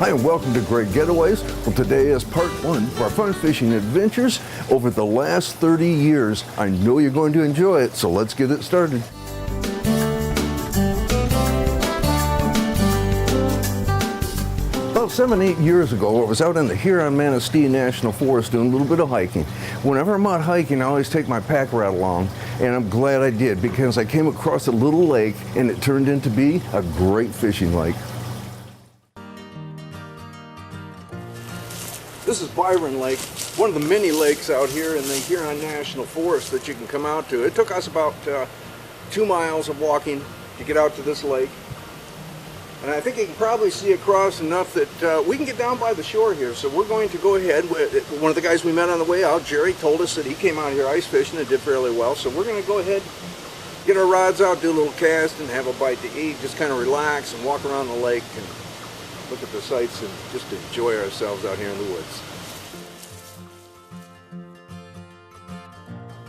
Hi, and welcome to Great Getaways. Well, today is part one of our fun fishing adventures over the last 30 years. I know you're going to enjoy it, so let's get it started. About 7-8 years ago, I was out in the Huron-Manistee National Forest doing a little bit of hiking. Whenever I'm out hiking, I always take my pack rat along, and I'm glad I did because I came across a little lake and it turned into be a great fishing lake. This is Byron Lake, one of the many lakes out here in the Huron National Forest that you can come out to. It took us about 2 miles of walking to get out to this lake. And I think you can probably see across enough that we can get down by the shore here. So we're going to go ahead. One of the guys we met on the way out, Jerry, told us that he came out here ice fishing and did fairly well. So we're going to go ahead, get our rods out, do a little cast, and have a bite to eat. Just kind of relax and walk around the lake and look at the sights and just enjoy ourselves out here in the woods.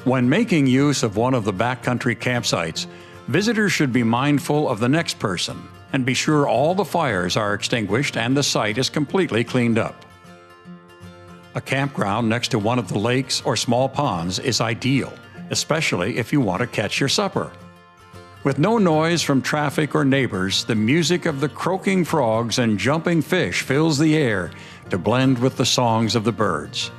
When making use of one of the backcountry campsites, visitors should be mindful of the next person and be sure all the fires are extinguished and the site is completely cleaned up. A campground next to one of the lakes or small ponds is ideal, especially if you want to catch your supper. With no noise from traffic or neighbors, the music of the croaking frogs and jumping fish fills the air to blend with the songs of the birds.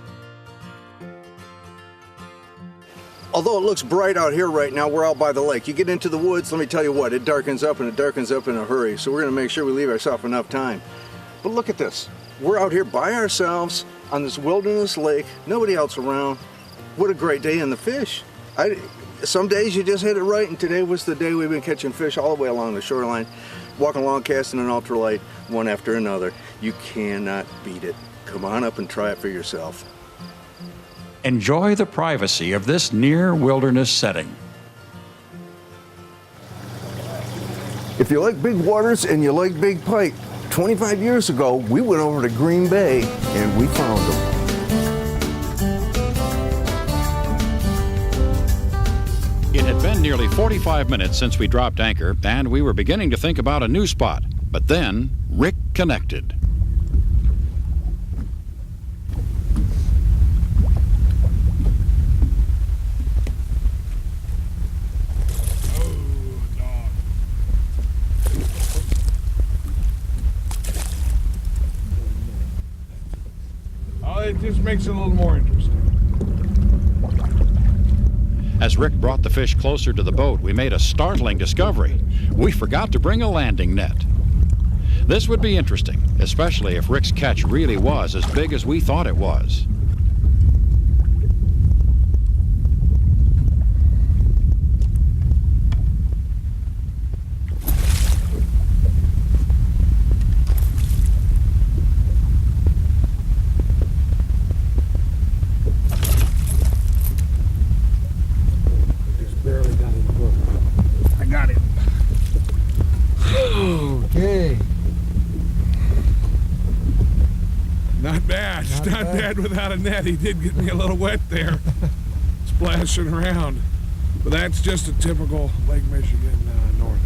Although it looks bright out here right now, we're out by the lake. You get into the woods, let me tell you what, it darkens up, and it darkens up in a hurry. So we're going to make sure we leave ourselves enough time. But look at this. We're out here by ourselves on this wilderness lake, nobody else around. What a great day in the fish. Some days you just hit it right, and today was the day we've been catching fish all the way along the shoreline, walking along, casting an ultralight, one after another. You cannot beat it. Come on up and try it for yourself. Enjoy the privacy of this near wilderness setting. If you like big waters and you like big pike, 25 years ago we went over to Green Bay and we found them. It had been nearly 45 minutes since we dropped anchor, and we were beginning to think about a new spot. But then Rick connected. It just makes it a little more interesting. As Rick brought the fish closer to the boat, we made a startling discovery. We forgot to bring a landing net. This would be interesting, especially if Rick's catch really was as big as we thought it was. Not bad without a net. He did get me a little wet there, splashing around. But that's just a typical Lake Michigan norther.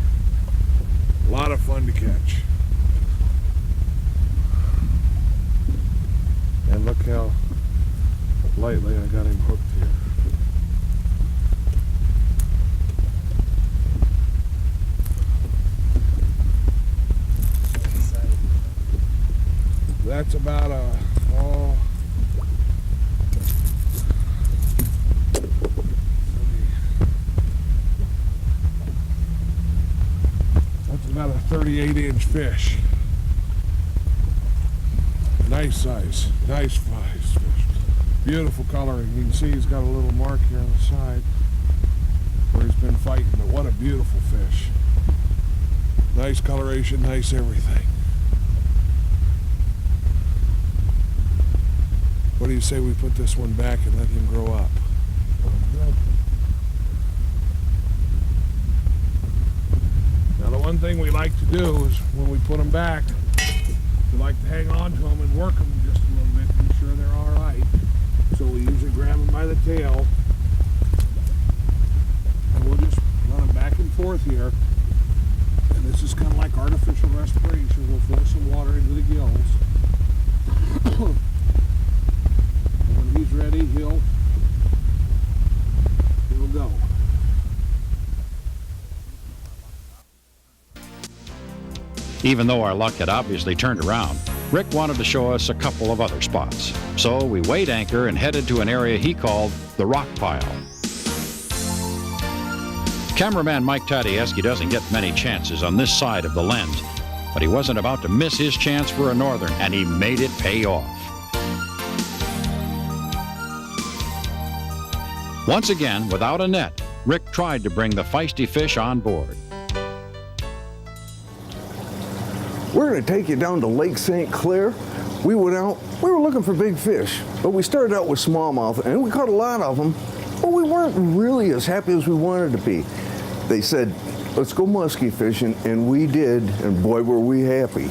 A lot of fun to catch. And look how lightly I got him hooked here. That's about about a 38-inch fish. Nice size, nice fish. Beautiful coloring. You can see he's got a little mark here on the side where he's been fighting, but what a beautiful fish. Nice coloration, nice everything. What do you say we put this one back and let him grow up? Now the one thing we like to do is when we put them back, we like to hang on to them and work them just a little bit to be sure they're all right. So we usually grab them by the tail and we'll just run them back and forth here. And This is kind of like artificial respiration. We'll force some water into the gills. When he's ready, he'll go. Even though our luck had obviously turned around, Rick wanted to show us a couple of other spots. So we weighed anchor and headed to an area he called the rock pile. Cameraman Mike Tadieski doesn't get many chances on this side of the lens, but he wasn't about to miss his chance for a northern, and he made it pay off. Once again, without a net, Rick tried to bring the feisty fish on board. We're going to take you down to Lake St. Clair. We went out, we were looking for big fish, but we started out with smallmouth, and we caught a lot of them, but we weren't really as happy as we wanted to be. They said, let's go muskie fishing, and we did, and boy, were we happy.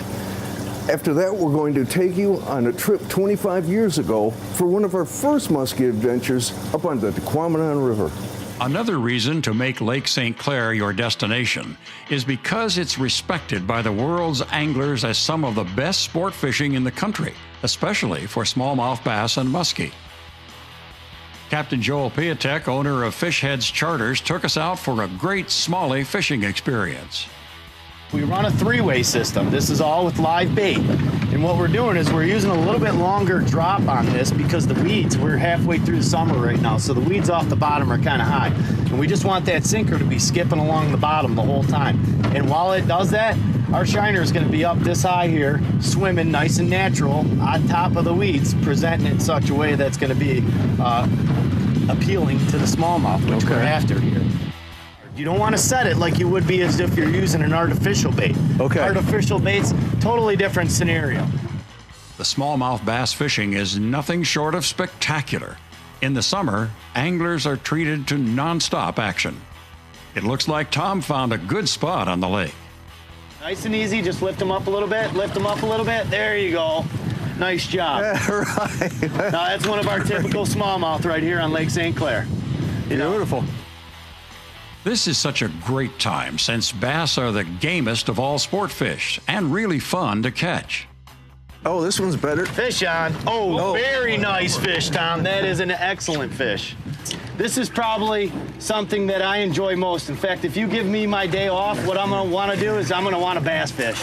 After that, we're going to take you on a trip 25 years ago for one of our first muskie adventures up on the TAHQUAMENON River. Another reason to make Lake St. Clair your destination is because it's respected by the world's anglers as some of the best sport fishing in the country, especially for smallmouth bass and muskie. Captain Joel Piatek, owner of Fish Heads Charters, took us out for a great smallie fishing experience. We run a three-way system. This is all with live bait. And what we're doing is we're using a little bit longer drop on this because the weeds, we're halfway through the summer right now, so the weeds off the bottom are kind of high. And we just want that sinker to be skipping along the bottom the whole time. And while it does that, our shiner is going to be up this high here, swimming nice and natural on top of the weeds, presenting it in such a way that's going to be appealing to the smallmouth, which we're after here. You don't want to set it like you would be as if you're using an artificial bait. Okay. Artificial baits, totally different scenario. The smallmouth bass fishing is nothing short of spectacular. In the summer, anglers are treated to non-stop action. It looks like Tom found a good spot on the lake. Nice and easy, just lift them up a little bit, lift them up a little bit. There you go. Nice job. Yeah, right. Now that's one of our typical smallmouth right here on Lake St. Clair. Beautiful. This is such a great time since bass are the gamest of all sport fish and really fun to catch. Oh, this one's better. Fish on. Oh, very nice fish, Tom. That is an excellent fish. This is probably something that I enjoy most. In fact, if you give me my day off, what I'm going to want to do is I'm going to want to bass fish.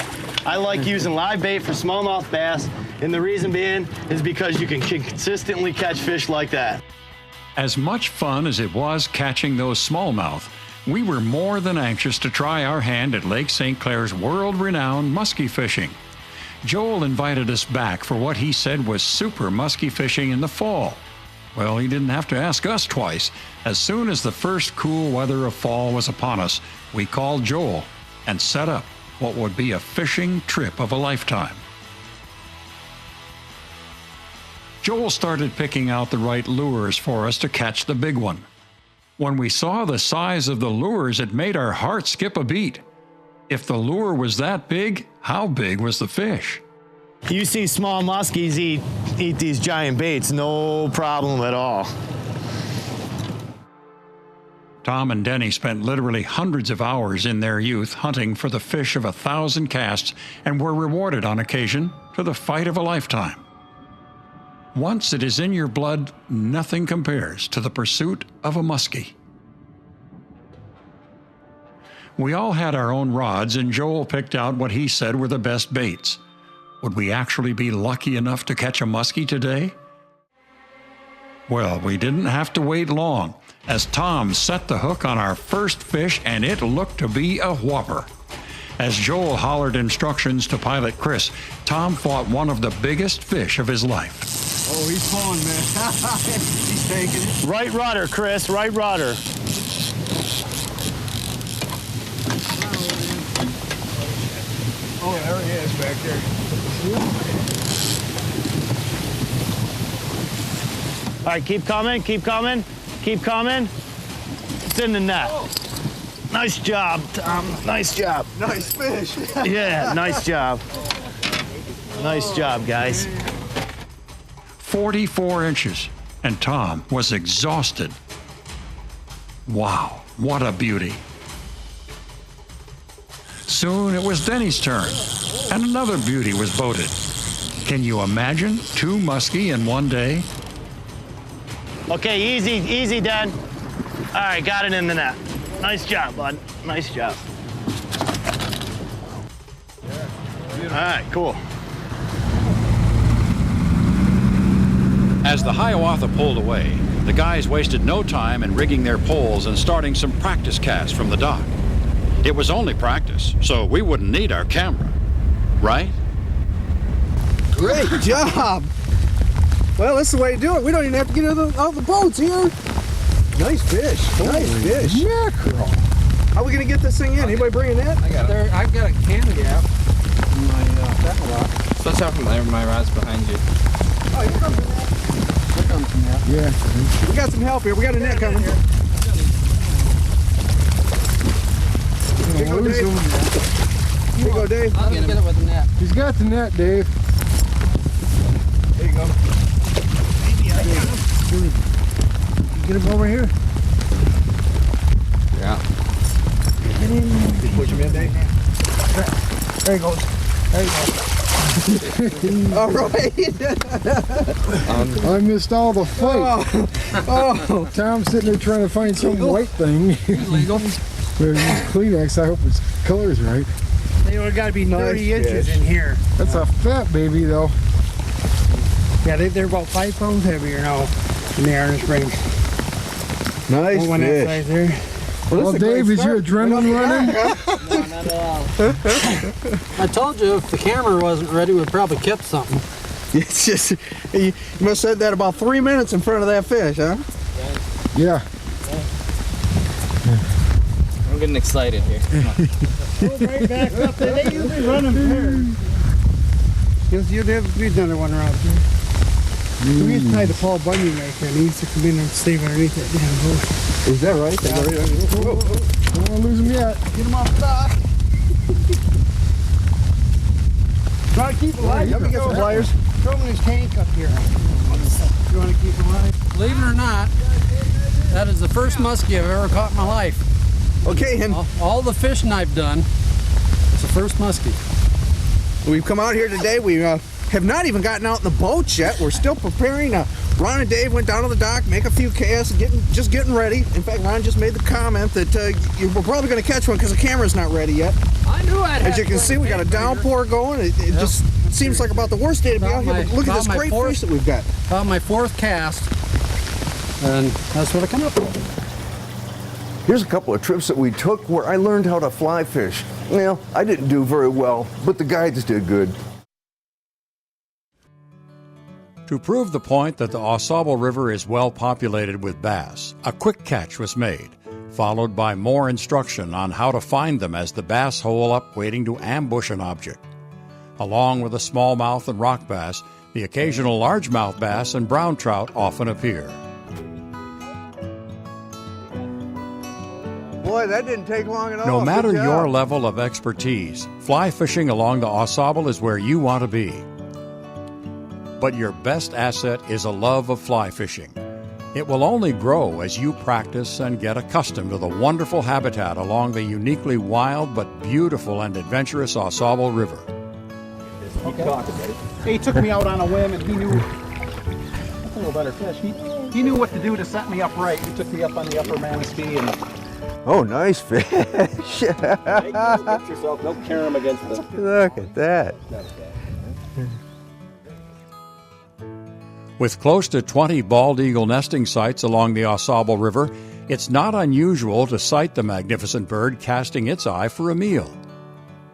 I like using live bait for smallmouth bass, and the reason being is because you can consistently catch fish like that. As much fun as it was catching those smallmouth, we were more than anxious to try our hand at Lake St. Clair's world-renowned muskie fishing. Joel invited us back for what he said was super muskie fishing in the fall. Well, he didn't have to ask us twice. As soon as the first cool weather of fall was upon us, we called Joel and set up what would be a fishing trip of a lifetime. Joel started picking out the right lures for us to catch the big one. When we saw the size of the lures, it made our heart skip a beat. If the lure was that big, how big was the fish? You see small muskies eat these giant baits, no problem at all. Tom and Denny spent literally hundreds of hours in their youth hunting for the fish of 1,000 casts and were rewarded on occasion to the fight of a lifetime. Once it is in your blood, nothing compares to the pursuit of a muskie. We all had our own rods, and Joel picked out what he said were the best baits. Would we actually be lucky enough to catch a muskie today? Well, we didn't have to wait long, as Tom set the hook on our first fish, and it looked to be a whopper. As Joel hollered instructions to pilot Chris, Tom fought one of the biggest fish of his life. Oh, he's pulling, man. He's taking it. Right rudder, Chris, right rudder. Oh, there he is back there. All right, keep coming, keep coming, keep coming. It's in the net. Oh. Nice job, Tom. Nice job. Nice fish. Yeah, nice job. Nice job, guys. 44 inches, and Tom was exhausted. Wow, what a beauty. Soon it was Denny's turn, and another beauty was boated. Can you imagine 2 muskie in one day? Okay, easy, Den. All right, got it in the net. Nice job, bud. Nice job. All right, cool. As the Hiawatha pulled away, the guys wasted no time in rigging their poles and starting some practice casts from the dock. It was only practice, so we wouldn't need our camera, right? Great job. Well, that's the way to do it. We don't even have to get out the boats here. Nice fish. Nice fish. Mackerel. How are we going to get this thing in? Anybody bring a net? I've got a cannon gap in my tackle rod. So that's out from there. My rod's behind you. Oh, here comes the net. Here comes the net. Yeah. We got some help here. We got a net coming. Here you go, Dave. Here you go, Dave. I'll get it with the net. He's got the net, Dave. There you go. Get him over here. Yeah. Push him in, Dave. There he goes. There he goes. All right. I missed all the fight. Oh. Tom's sitting there trying to find some white thing. Legal. There's Kleenex. I hope its color's right. They would got to be 30 Nice inches fish. in here. That's a fat baby, though. Yeah, they're about 5 pounds heavier now than they are in the spring. Nice One that size there. Well, Dave, is your adrenaline running? No, not at all. I told you if the camera wasn't ready, we'd probably kept something. It's just, you must have said that about 3 minutes in front of that fish, huh? Yeah. I'm getting excited here. Go right back up there. They usually run them here. You'll have to do another one around here. We used to tie the Paul Bunyan right there, and he used to come in and stay underneath that damn boat. Is that right? Don't want to lose him yet. Get him off the dock. Try to keep it light. Let me get some pliers. Throw him in his tank up here. You want to keep him alive? Believe it or not, that is the first muskie I've ever caught in my life. Okay, and All the fishing I've done, it's the first muskie. we've come out here today. We have not even gotten out in the boats yet. We're still preparing. Ron and Dave went down to the dock, make a few casts, just getting ready. In fact, Ron just made the comment that you were probably going to catch one because the camera's not ready yet. I knew I'd As you can see, we got a downpour going. It just seems like about the worst day to be out here. But look at this great fish that we've got. About my 4th cast, and that's what I come up with. Here's a couple of trips that we took where I learned how to fly fish. Well, I didn't do very well, but the guides did good. To prove the point that the AUSABLE River is well populated with bass, a quick catch was made, followed by more instruction on how to find them as the bass hole up waiting to ambush an object. Along with the smallmouth and rock bass, the occasional largemouth bass and brown trout often appear. Boy, that didn't take long at all. No matter Good job. your level of expertise, fly fishing along the AUSABLE is where you want to be. But your best asset is a love of fly fishing. It will only grow as you practice and get accustomed to the wonderful habitat along the uniquely wild but beautiful and adventurous AUSABLE River. He took me out on a whim, and he knew that's a little better fish. He knew what to do to set me up right. He took me up on the upper Manistee, and Oh, nice fish. get yourself. Don't carry him against the. Look at that. With close to 20 bald eagle nesting sites along the AUSABLE River, it's not unusual to sight the magnificent bird casting its eye for a meal.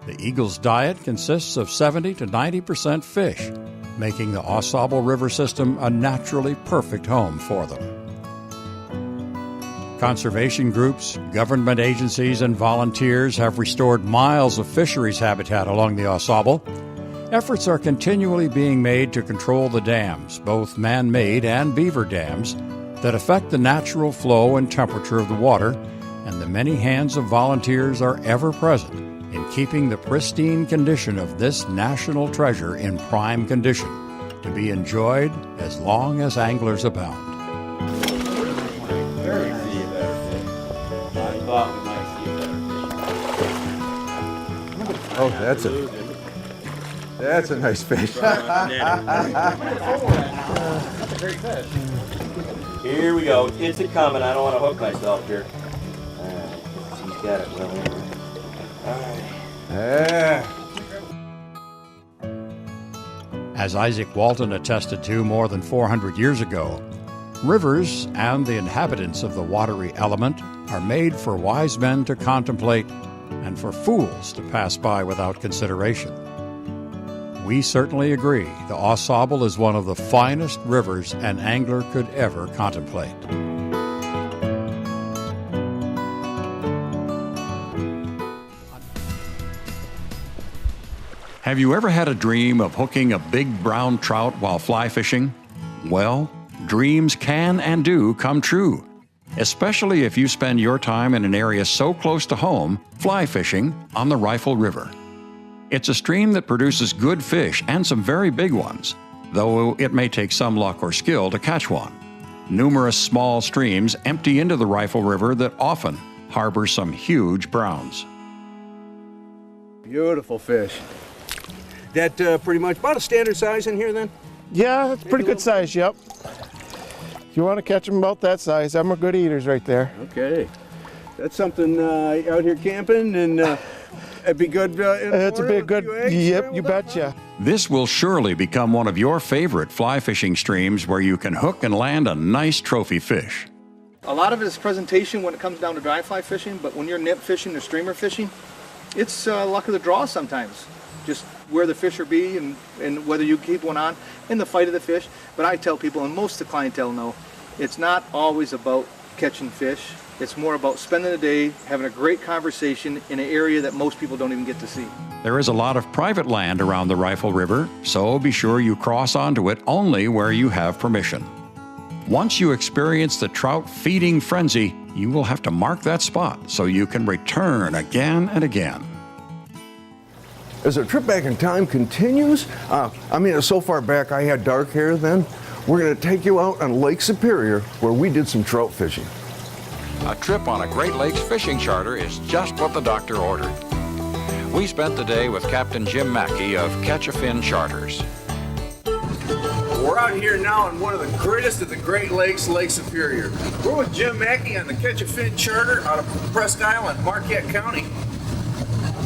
The eagle's diet consists of 70 to 90% fish, making the AUSABLE River system a naturally perfect home for them. Conservation groups, government agencies, and volunteers have restored miles of fisheries habitat along the AUSABLE. Efforts are continually being made to control the dams, both man-made and beaver dams, that affect the natural flow and temperature of the water, and the many hands of volunteers are ever present in keeping the pristine condition of this national treasure in prime condition, to be enjoyed as long as anglers abound. Oh, that's a nice fish. That's a great fish. Here we go. It's a coming. I don't want to hook myself here. He's got it well in. All right. Yeah. As Isaac Walton attested to more than 400 years ago, rivers and the inhabitants of the watery element are made for wise men to contemplate and for fools to pass by without consideration. We certainly agree the AUSABLE is one of the finest rivers an angler could ever contemplate. Have you ever had a dream of hooking a big brown trout while fly fishing? Well, dreams can and do come true, especially if you spend your time in an area so close to home, fly fishing on the Rifle River. It's a stream that produces good fish and some very big ones, though it may take some luck or skill to catch one. Numerous small streams empty into the Rifle River that often harbor some huge browns. Beautiful fish. That pretty much about a standard size in here then? Yeah, that's pretty good size, yep. If you want to catch them about that size, them are good eaters right there. Okay. That's something out here camping and it'd be good. It's a big good, yep, you betcha. This will surely become one of your favorite fly fishing streams where you can hook and land a nice trophy fish. A lot of it is presentation when it comes down to dry fly fishing, but when you're nymph fishing or streamer fishing, it's luck of the draw sometimes. Just where the fish are be and whether you keep one on and the fight of the fish. But I tell people, and most of the clientele know, it's not always about catching fish. It's more about spending the day having a great conversation in an area that most people don't even get to see. There is a lot of private land around the Rifle River, so be sure you cross onto it only where you have permission. Once you experience the trout feeding frenzy, you will have to mark that spot so you can return again and again. As our trip back in time continues, it's so far back I had dark hair then. We're going to take you out on Lake Superior where we did some trout fishing. A trip on a Great Lakes fishing charter is just what the doctor ordered. We spent the day with Captain Jim Mackey of Catch-A-Fin Charters. We're out here now on one of the greatest of the Great Lakes, Lake Superior. We're with Jim Mackey on the Catch-A-Fin Charter out of Presque Isle, Marquette County.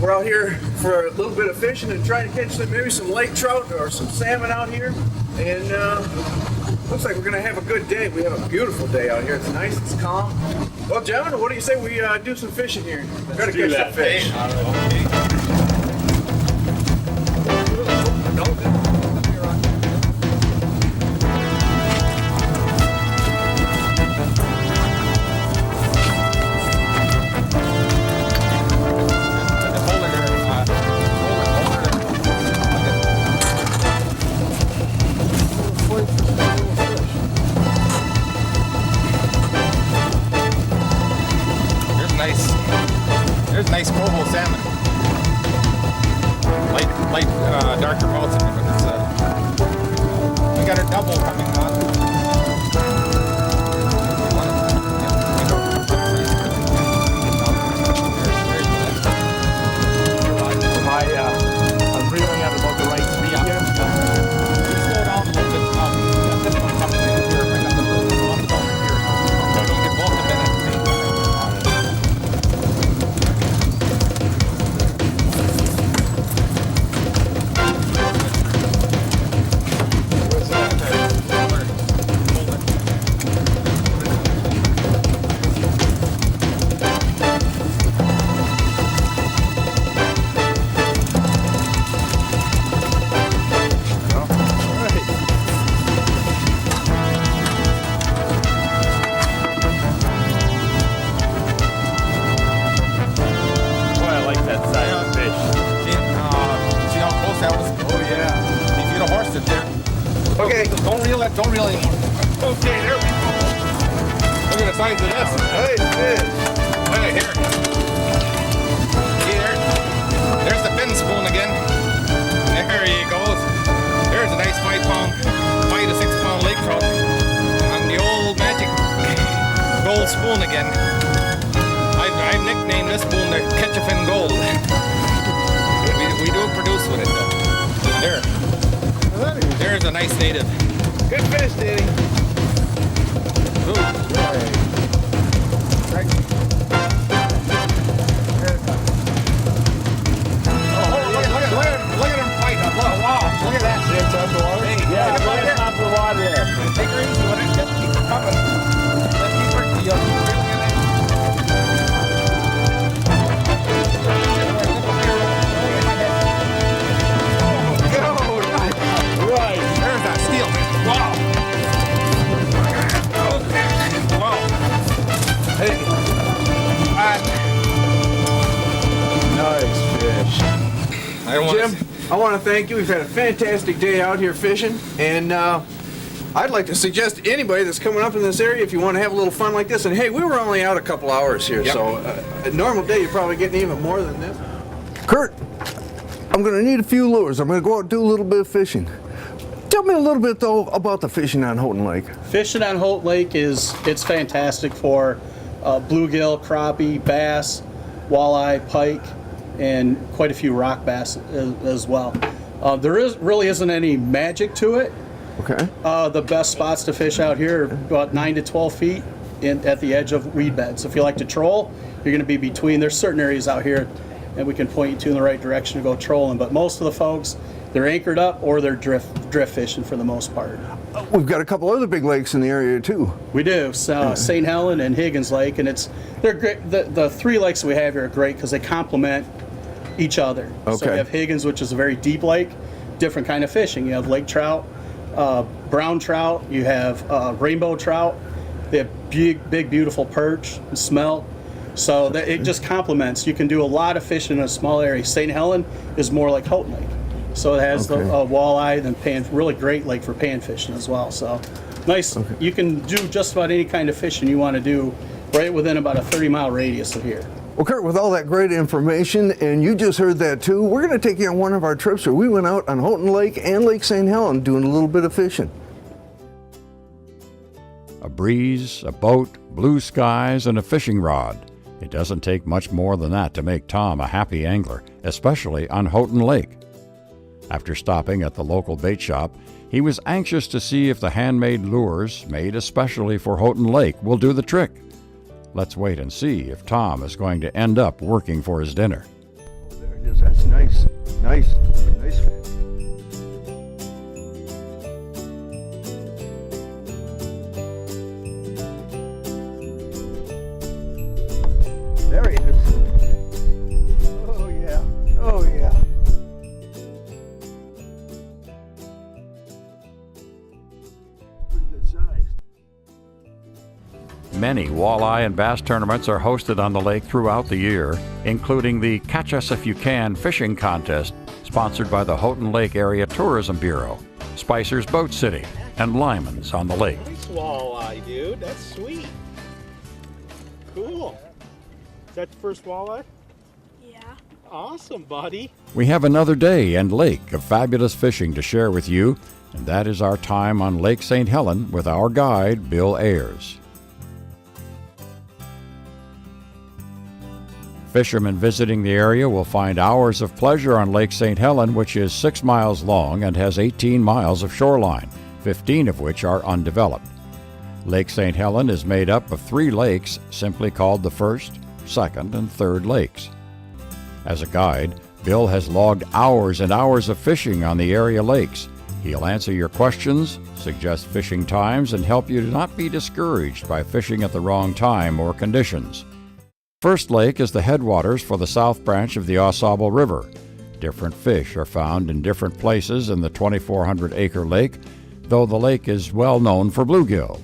We're out here for a little bit of fishing and trying to catch maybe some lake trout or some salmon out here. And looks like we're going to have a good day. We have a beautiful day out here. It's nice, it's calm. Well, gentlemen, what do you say we do some fishing here? Try to catch some fish. There's nice Provo salmon. Light darker mouth. We got a double coming on. I'm reeling at about the right speed. Slow down a little bit. Don't get both of them at the same time. Don't reel anymore. Okay, there we go. Look at the size of this. Hey, Hey, here. There's the fin spoon again. There he goes. There's a nice 5 to 6 pound lake trout. On the old magic gold spoon again. I've nicknamed this spoon the Catch-A-Fin Gold. There. There's a nice native. Good fish, Danny. Ooh. Right. Look at him fight. Wow. Look at that. See it top the water? Yeah, look right at on top of the water there. Take her easy with it. Just keep her coming. Just keep her. You'll keep reeling it in. Right. There's that steel fish. Wow. Wow. Hey. Nice fish. I don't want Jim, I want to thank you. We've had a fantastic day out here fishing, and I'd like to suggest to anybody that's coming up in this area, if you want to have a little fun like this, and hey, we were only out a couple hours here, Yep. so a normal day you're probably getting even more than this. Kurt, I'm going to need a few lures. I'm going to go out and do a little bit of fishing. Tell me a little bit, though, about the fishing on Houghton Lake. Fishing on Houghton Lake it's fantastic for bluegill, crappie, bass, walleye, pike, and quite a few rock bass as well. There really isn't any magic to it. Okay. The best spots to fish out here are about 9 to 12 feet at the edge of weed beds. If you like to troll, you're going to be between. There's certain areas out here and we can point you to in the right direction to go trolling, but most of the folks, they're anchored up or they're drift fishing for the most part. We've got a couple other big lakes in the area too. We do. So St. Helen and Higgins Lake, and they're great. The three lakes we have here are great because they complement each other. So Okay. you have Higgins, which is a very deep lake, different kind of fishing. You have lake trout, brown trout, you have rainbow trout. They have big, beautiful perch and smelt. So that it just complements. You can do a lot of fishing in a small area. St. Helen is more like Houghton Lake. So it has the walleye and really great lake for pan fishing as well. So nice. Okay. You can do just about any kind of fishing you want to do right within about a 30-mile radius of here. Well, Kurt, with all that great information, and you just heard that too, we're going to take you on one of our trips where we went out on Houghton Lake and Lake St. Helen doing a little bit of fishing. A breeze, a boat, blue skies, and a fishing rod. It doesn't take much more than that to make Tom a happy angler, especially on Houghton Lake. After stopping at the local bait shop, he was anxious to see if the handmade lures, made especially for Houghton Lake, will do the trick. Let's wait and see if Tom is going to end up working for his dinner. Oh, there it is. That's nice. Nice fish. There he is. Oh, yeah. Oh, yeah. Pretty good size. Many walleye and bass tournaments are hosted on the lake throughout the year, including the Catch Us If You Can fishing contest, sponsored by the Houghton Lake Area Tourism Bureau, Spicer's Boat City, and Lyman's on the lake. Nice walleye, dude. That's sweet. Cool. Is that the first walleye? Yeah. Awesome, buddy. We have another day and lake of fabulous fishing to share with you, and that is our time on Lake St. Helen with our guide, Bill Ayers. Fishermen visiting the area will find hours of pleasure on Lake St. Helen, which is 6 miles long and has 18 miles of shoreline, 15 of which are undeveloped. Lake St. Helen is made up of 3 lakes, simply called the First, Second, and Third Lakes. As a guide, Bill has logged hours and hours of fishing on the area lakes. He'll answer your questions, suggest fishing times, and help you to not be discouraged by fishing at the wrong time or conditions. First Lake is the headwaters for the south branch of the AUSABLE River. Different fish are found in different places in the 2,400-acre lake, though the lake is well known for bluegill.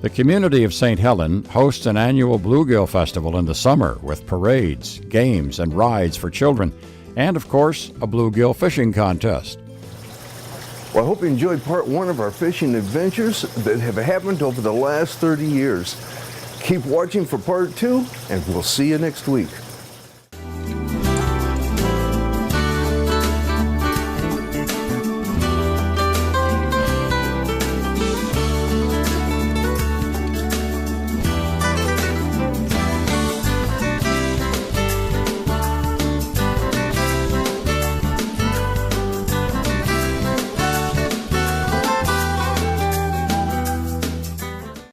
The community of St. Helen hosts an annual bluegill festival in the summer with parades, games, and rides for children, and of course, a bluegill fishing contest. Well, I hope you enjoyed part 1 of our fishing adventures that have happened over the last 30 years. Keep watching for part 2, and we'll see you next week.